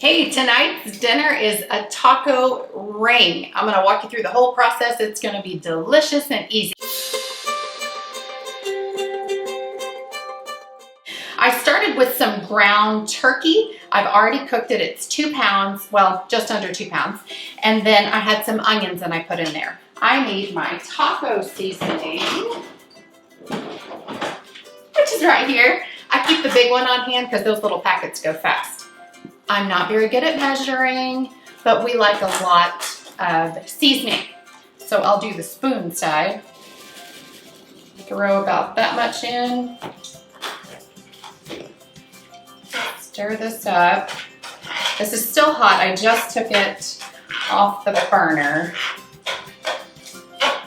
Hey, tonight's dinner is a taco ring. I'm gonna walk you through the whole process. It's gonna be delicious and easy. I started with some ground turkey. I've already cooked it. It's 2 pounds, well, just under 2 pounds. And then I had some onions and I put in there. I need my taco seasoning, which is right here. I keep the big one on hand because those little packets go fast. I'm not very good at measuring, but we like a lot of seasoning. So I'll do the spoon side. Throw about that much in. Stir this up. This is still hot. I just took it off the burner.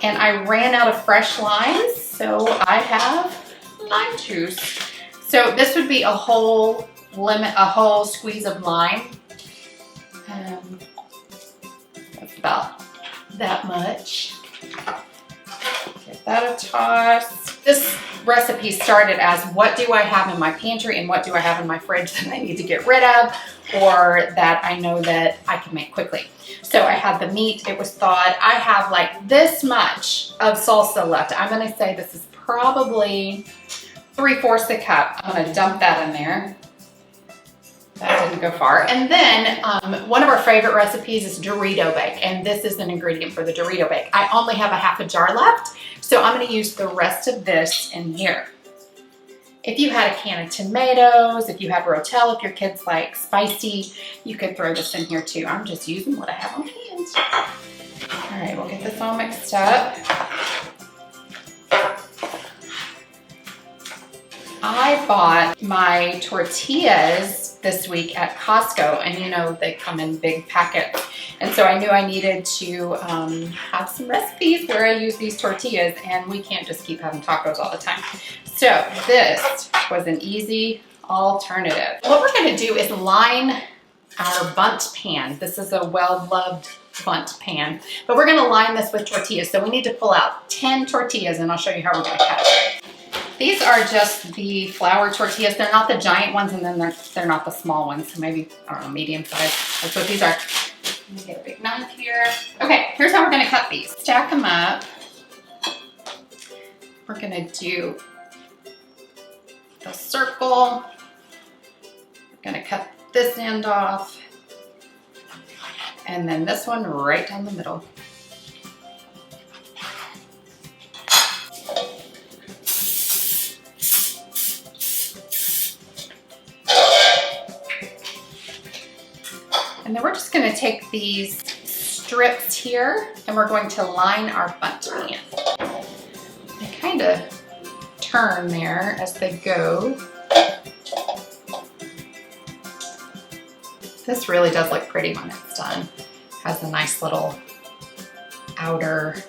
And I ran out of fresh limes, so I have lime juice. So this would be a whole squeeze of lime. That's about that much. Give that a toss. This recipe started as what do I have in my pantry and what do I have in my fridge that I need to get rid of or that I know that I can make quickly. So I had the meat. It was thawed. I have like this much of salsa left. I'm going to say this is probably 3/4 a cup. I'm going to dump that in there. That didn't go far. And then one of our favorite recipes is Dorito bake, and this is an ingredient for the Dorito bake. I only have a half a jar left, so I'm going to use the rest of this in here. If you had a can of tomatoes, if you have Rotel, if your kids like spicy, you could throw this in here too. I'm just using what I have on hand. All right, we'll get this all mixed up. I bought my tortillas this week at Costco, and you know they come in big packets, and so I knew I needed to have some recipes where I use these tortillas, and we can't just keep having tacos all the time. So this was an easy alternative. What we're going to do is line our bundt pan. This is a well-loved bundt pan, but we're going to line this with tortillas. So we need to pull out 10 tortillas, and I'll show you how we're going to cut it. These are just the flour tortillas. They're not the giant ones, and then they're not the small ones. So maybe, I don't know, medium size. That's what these are. Let me get a big knife here. Okay, here's how we're gonna cut these. Stack them up. We're gonna do the circle. We're gonna cut this end off. And then this one right down the middle. And then we're just going to take these strips here and we're going to line our bundt pan. They kind of turn there as they go. This really does look pretty when it's done. Has a nice little outer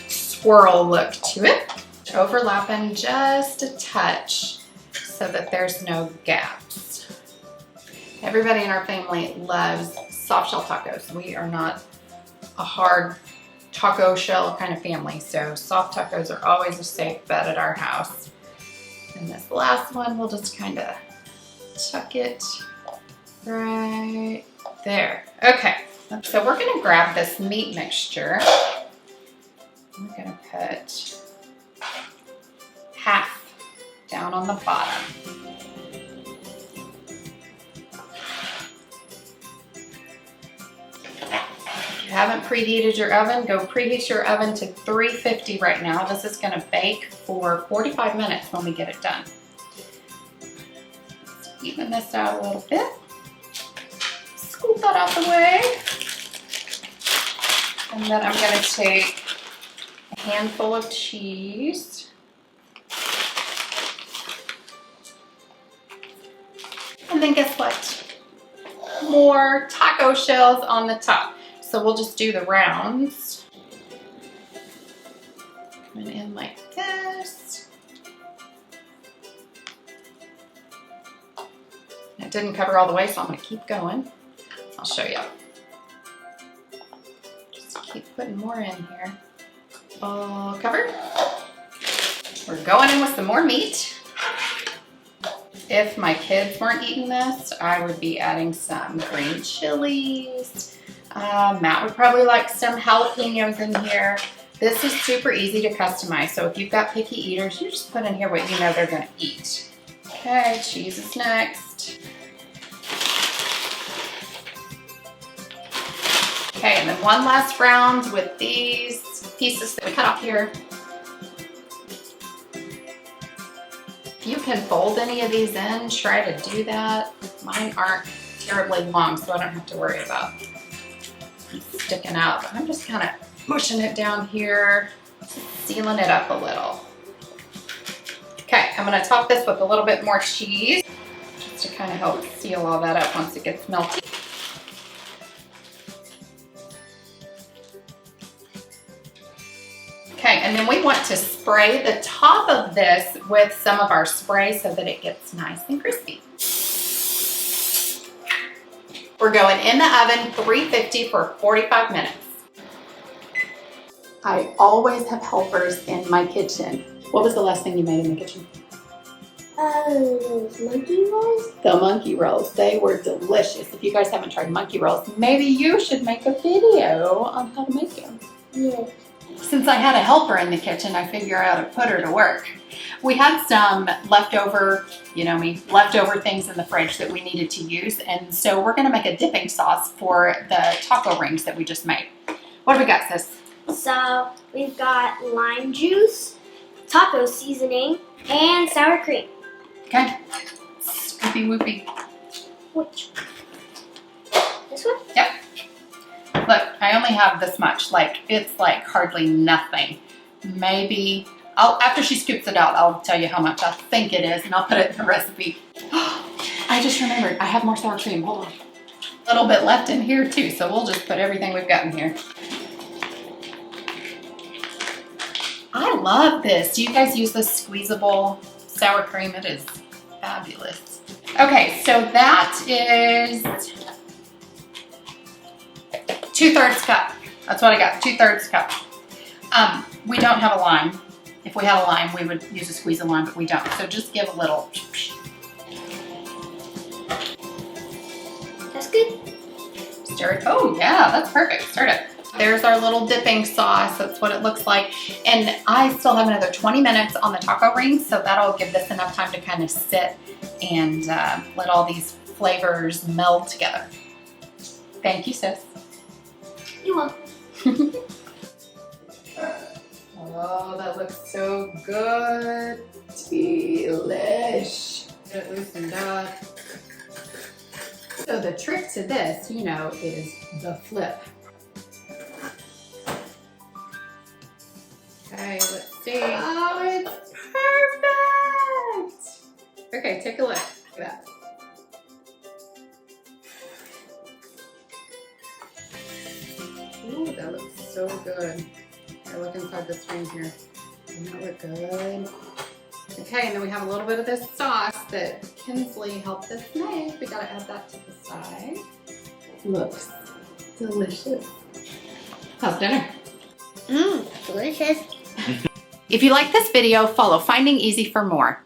swirl look to it. Overlapping just a touch so that there's no gaps. Everybody in our family loves soft shell tacos. We are not a hard taco shell kind of family, so soft tacos are always a safe bet at our house. And this last one, we'll just kind of tuck it right there. Okay, so we're gonna grab this meat mixture. We're gonna put half down on the bottom. If you haven't preheated your oven, go preheat your oven to 350 right now. This is gonna bake for 45 minutes when we get it done. Let's even this out a little bit. Scoop that out the way. And then I'm gonna take a handful of cheese. And then guess what? More taco shells on the top. So we'll just do the rounds. Coming in like this. It didn't cover all the way, so I'm gonna keep going. I'll show you. Just keep putting more in here. All covered. We're going in with some more meat. if my kids weren't eating this, I would be adding some green chilies. Matt would probably like some jalapenos in here. This is super easy to customize. So if you've got picky eaters, you just put in here what you know they're gonna eat. Okay, cheese is next. Okay, and then one last round with these pieces that we cut off here. If you can fold any of these in, try to do that. Mine aren't terribly long, so I don't have to worry about sticking out. But I'm just kind of pushing it down here, sealing it up a little. Okay, I'm gonna top this with a little bit more cheese, just to kind of help seal all that up once it gets melty. Okay, and then we want to spray the top of this with some of our spray so that it gets nice and crispy. We're going in the oven, 350 for 45 minutes. I always have helpers in my kitchen. What was the last thing you made in the kitchen? Those monkey rolls? The monkey rolls. They were delicious. If you guys haven't tried monkey rolls, maybe you should make a video on how to make them. Yeah. Since I had a helper in the kitchen, I figured out how to put her to work. We had some leftover, leftover things in the fridge that we needed to use. And so we're gonna make a dipping sauce for the taco rings that we just made. What do we got, sis? So we've got lime juice, taco seasoning, and sour cream. Okay. Scoopy whoopy. Which? This one? Yep. Look, I only have this much. It's like hardly nothing. Maybe, after she scoops it out, I'll tell you how much I think it is and I'll put it in the recipe. I just remembered, I have more sour cream, hold on. A little bit left in here too, so we'll just put everything we've got in here. I love this. Do you guys use this squeezable sour cream? It is fabulous. Okay, so that is 2/3 cup. That's what I got, 2/3 cup. We don't have a lime. If we had a lime, we would use a squeeze of lime, but we don't. So just give a little. That's good. Stir it. Oh yeah, that's perfect. Stir it. There's our little dipping sauce. That's what it looks like. And I still have another 20 minutes on the taco rings, so that'll give this enough time to kind of sit and let all these flavors meld together. Thank you, sis. You will. Oh, that looks so good. Delish. Get it loosened up. So the trick to this, is the flip. Okay, let's see. Oh, it's perfect. Okay, take a look. Look at that. Ooh, that looks so good. Okay, look inside this ring here. Doesn't that look good? Okay, and then we have a little bit of this sauce that Kinsley helped us make. We gotta add that to the side. Looks delicious. How's dinner? Delicious. If you like this video, follow Finding Easy for more.